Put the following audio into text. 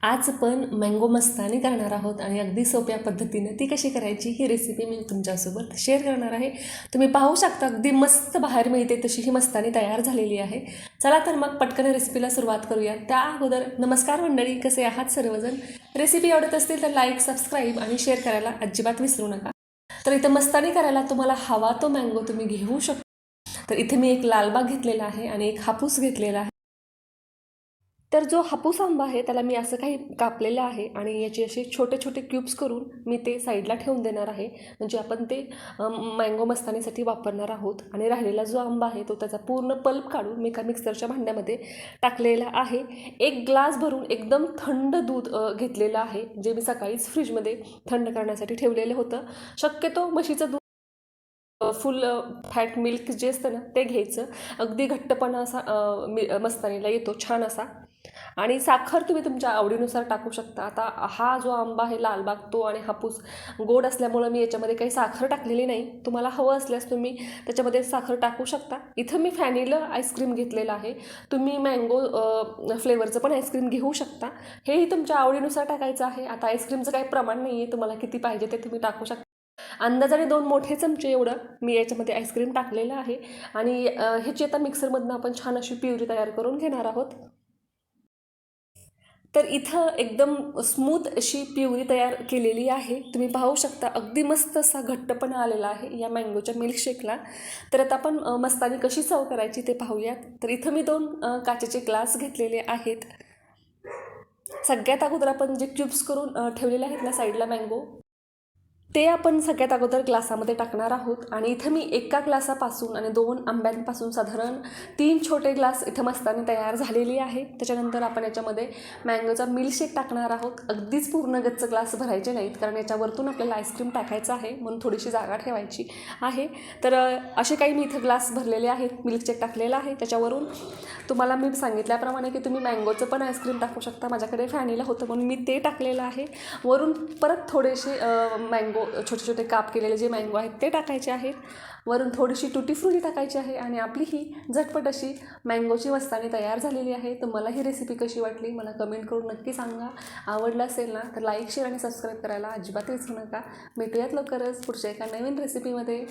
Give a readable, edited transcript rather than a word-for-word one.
आज आपण मँगो मस्तानी करणार आहोत आणि अगदी सोप्या पद्धतीने ती कशी करायची ही रेसिपी मी तुमच्यासोबत शेअर करणार आहे। तुम्ही पाहू शकता अगदी मस्त बाहेर मिळते तशी ही मस्तानी तयार झालेली आहे। चला तर मग पटकन रेसिपीला सुरुवात करूया। त्या अगोदर नमस्कार मंडळी, कसे आहात सर्वजण। रेसिपी आवडत असतील तर लाईक, सबस्क्राईब आणि शेअर करायला अजिबात विसरू नका। तर इथं मस्तानी करायला तुम्हाला हवा तो मँगो तुम्ही घेऊ शकता। तर इथे मी एक लालबाग घेतलेला आहे आणि एक हापूस घेतलेला आहे। तर जो हापूस आंबा आहे त्याला मी असं काही कापलेलं आहे आणि याचे असे छोटे छोटे क्यूब्स करून मी ते साईडला ठेवून देणार आहे, म्हणजे आपण ते मँगो मस्तानीसाठी वापरणार आहोत। आणि राहिलेला जो आंबा आहे तो त्याचा पूर्ण पल्प काढून मी एका मिक्सरच्या भांड्यामध्ये टाकलेला आहे। एक ग्लास भरून एकदम थंड दूध घेतलेलं आहे, जे मी सकाळीच फ्रीजमध्ये थंड करण्यासाठी ठेवलेलं होतं। शक्यतो म्हशीचं दूध फुल फॅट मिल्क जे असतं ना ते घ्यायचं। अगदी घट्टपणा असा मस्तानीला येतो छान असा। आणि साखर तुम्ही तुमच्या आवडीनुसार टाकू शकता। आता हा जो आंबा आहे लालबाग तो आणि हापूस गोड असल्यामुळं मी याच्यामध्ये काही साखर टाकलेली नाही। तुम्हाला हवं असल्यास तुम्ही त्याच्यामध्ये साखर टाकू शकता। इथं मी फॅनिला आईस्क्रीम घेतलेलं आहे, तुम्ही मँगो फ्लेवरचं पण आईस्क्रीम घेऊ शकता। हेही तुमच्या आवडीनुसार टाकायचं आहे। आता आईस्क्रीमचं काही प्रमाण नाही आहे, तुम्हाला किती पाहिजे ते तुम्ही टाकू शकता। अंदाजाने 2 मोठे चमचे एवढं मी याच्यामध्ये आईस्क्रीम टाकलेलं आहे। आणि ह्याची आता मिक्सरमधनं आपण छान अशी प्युरी तयार करून घेणार आहोत। तर इथं एकदम स्मूथ अशी प्युरी तयार केलेली आहे, तुम्ही पाहू शकता। अगदी मस्त असा घट्टपणा आलेला आहे या मँगोच्या मिल्कशेकला। तर आता आपण मस्तानी कशी सर्व करायची ते पाहूयात। तर इथं मी 2 काचेचे ग्लास घेतलेले आहेत। सगळ्यात अगोदर आपण जे क्यूब्स करून ठेवलेले आहेत ना साईडला मँगो, ते आपण सगळ्यात अगोदर ग्लासामध्ये टाकणार आहोत। आणि इथं मी एका ग्लासापासून आणि 2 आंब्यांपासून साधारण 3 छोटे ग्लास इथं मस्तानी तयार झालेली आहे। त्याच्यानंतर आपण याच्यामध्ये मँगोचा मिल्कशेक टाकणार आहोत। अगदीच पूर्ण गच्च ग्लास भरायचे नाहीत, कारण याच्यावरतून आपल्याला आईस्क्रीम टाकायचं आहे, म्हणून थोडीशी जागा ठेवायची आहे। तर असे काही मी इथं ग्लास भरलेले आहेत, मिल्कशेक टाकलेला आहे। त्याच्यावरून तुम्हाला मी सांगितल्याप्रमाणे की तुम्ही मँगोचं पण आईस्क्रीम टाकू शकता। माझ्याकडे फॅनिला होतं म्हणून मी ते टाकलेलं आहे। वरून परत थोडेसे मँगो छोटे छोटे काप केलेले जे मँगो आहेत ते टाकायचे आहेत। वरून थोडीशी टुटी फ्रुटी टाकायची आहे आणि आपली ही झटपट अशी मँगोची मस्तानी तयार झालेली आहे। तर मला ही रेसिपी कशी वाटली मला कमेंट करून नक्की सांगा। आवडलं असेल ना तर लाईक, शेअर आणि सबस्क्राईब करायला अजिबात विसरू नका। भेटूयात लवकरच पुढच्या एका नवीन रेसिपीमध्ये।